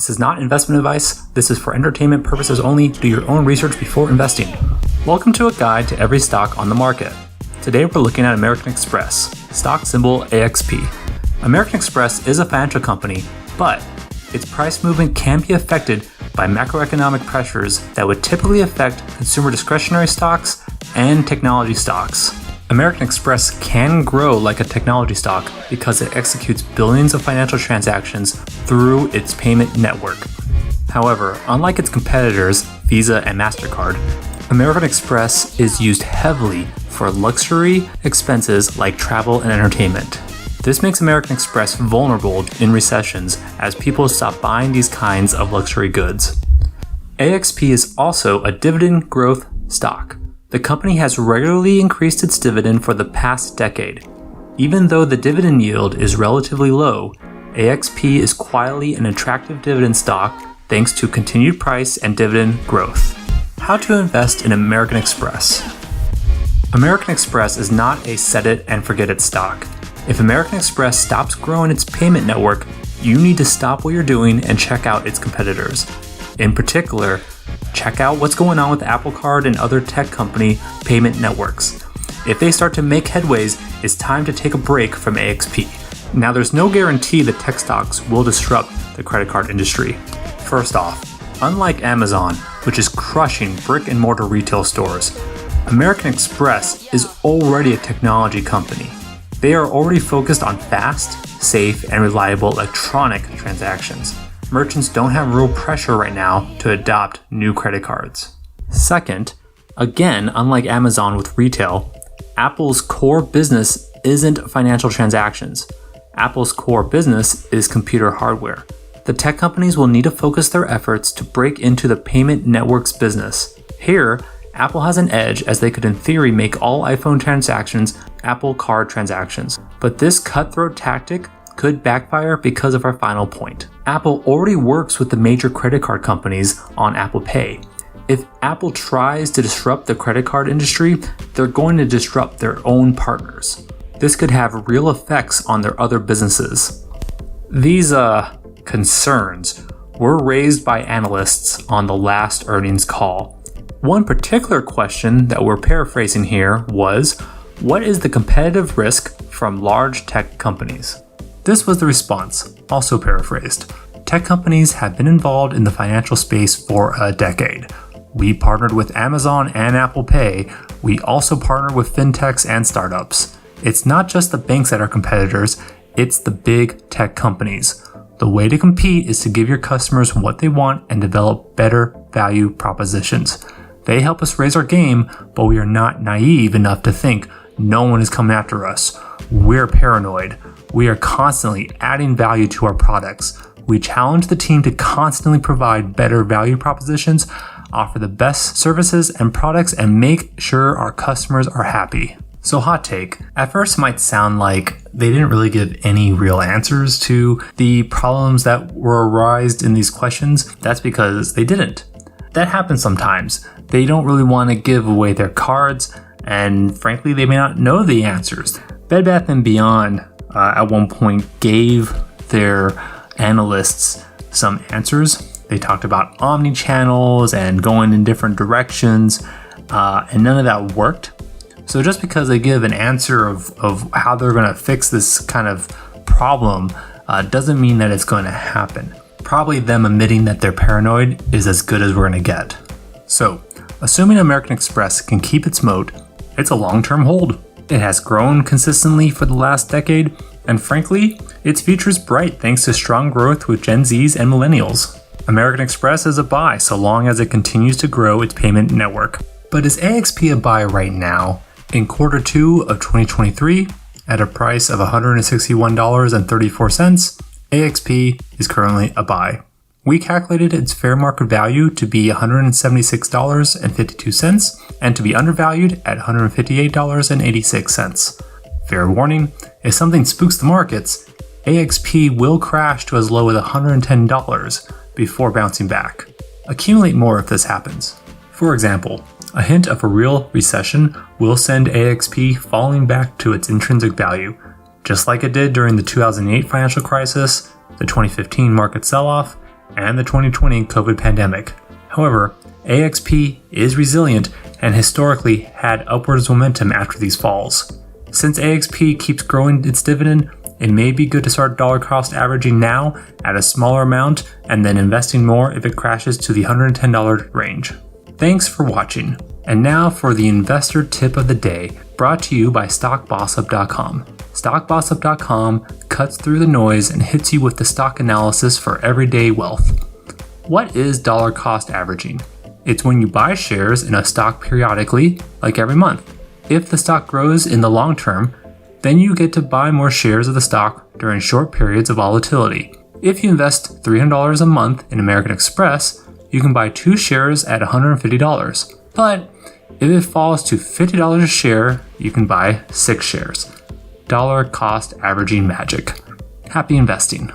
This is not investment advice. This is for entertainment purposes only. Do your own research before investing. Welcome to a guide to every stock on the market. Today we're looking at American Express, stock symbol AXP. American Express is a financial company, but its price movement can be affected by macroeconomic pressures that would typically affect consumer discretionary stocks and technology stocks. American Express can grow like a technology stock because it executes billions of financial transactions through its payment network. However, unlike its competitors, Visa and MasterCard, American Express is used heavily for luxury expenses like travel and entertainment. This makes American Express vulnerable in recessions as people stop buying these kinds of luxury goods. AXP is also a dividend growth stock. The company has regularly increased its dividend for the past decade. Even though the dividend yield is relatively low, AXP is quietly an attractive dividend stock thanks to continued price and dividend growth. How to invest in American Express. American Express is not a set it and forget it stock. If American Express stops growing its payment network, you need to stop what you're doing and check out its competitors. In particular, check out what's going on with Apple Card and other tech company payment networks. If they start to make headways, it's time to take a break from AXP. Now, there's no guarantee that tech stocks will disrupt the credit card industry. First off, unlike Amazon, which is crushing brick and mortar retail stores, American Express is already a technology company. They are already focused on fast, safe, and reliable electronic transactions. Merchants don't have real pressure right now to adopt new credit cards. Second, again, unlike Amazon with retail, Apple's core business isn't financial transactions. Apple's core business is computer hardware. The tech companies will need to focus their efforts to break into the payment networks business. Here, Apple has an edge as they could in theory make all iPhone transactions Apple Card transactions. But this cutthroat tactic could backfire because of our final point. Apple already works with the major credit card companies on Apple Pay. If Apple tries to disrupt the credit card industry, they're going to disrupt their own partners. This could have real effects on their other businesses. These concerns were raised by analysts on the last earnings call. One particular question that we're paraphrasing here was, what is the competitive risk from large tech companies? This was the response, also paraphrased. Tech companies have been involved in the financial space for a decade. We partnered with Amazon and Apple Pay. We also partner with fintechs and startups. It's not just the banks that are competitors, it's the big tech companies. The way to compete is to give your customers what they want and develop better value propositions. They help us raise our game, but we are not naive enough to think no one is coming after us. We're paranoid. We are constantly adding value to our products. We challenge the team to constantly provide better value propositions, offer the best services and products, and make sure our customers are happy. So hot take, at first might sound like they didn't really give any real answers to the problems that were arised in these questions. That's because they didn't. That happens sometimes. They don't really want to give away their cards, and frankly, they may not know the answers. Bed Bath & Beyond at one point gave their analysts some answers. They talked about omni-channels and going in different directions, and none of that worked. So just because they give an answer of how they're going to fix this kind of problem doesn't mean that it's going to happen. Probably them admitting that they're paranoid is as good as we're going to get. So, assuming American Express can keep its moat, it's a long-term hold. It has grown consistently for the last decade, and frankly, its future is bright thanks to strong growth with Gen Zs and millennials. American Express is a buy so long as it continues to grow its payment network. But is AXP a buy right now? In quarter 2 of 2023, at a price of $161.34, AXP is currently a buy. We calculated its fair market value to be $176.52 and to be undervalued at $158.86. Fair warning, if something spooks the markets, AXP will crash to as low as $110 before bouncing back. Accumulate more if this happens. For example, a hint of a real recession will send AXP falling back to its intrinsic value, just like it did during the 2008 financial crisis, the 2015 market sell-off, and the 2020 COVID pandemic. However, AXP is resilient and historically had upwards momentum after these falls. Since AXP keeps growing its dividend, it may be good to start dollar cost averaging now at a smaller amount and then investing more if it crashes to the $110 range. Thanks for watching. And now for the investor tip of the day, brought to you by StockBossUp.com. StockBossUp.com cuts through the noise and hits you with the stock analysis for everyday wealth. What is dollar cost averaging? It's when you buy shares in a stock periodically, like every month. If the stock grows in the long term, then you get to buy more shares of the stock during short periods of volatility. If you invest $300 a month in American Express, you can buy 2 shares at $150. But if it falls to $50 a share, you can buy 6 shares. Dollar cost averaging magic. Happy investing.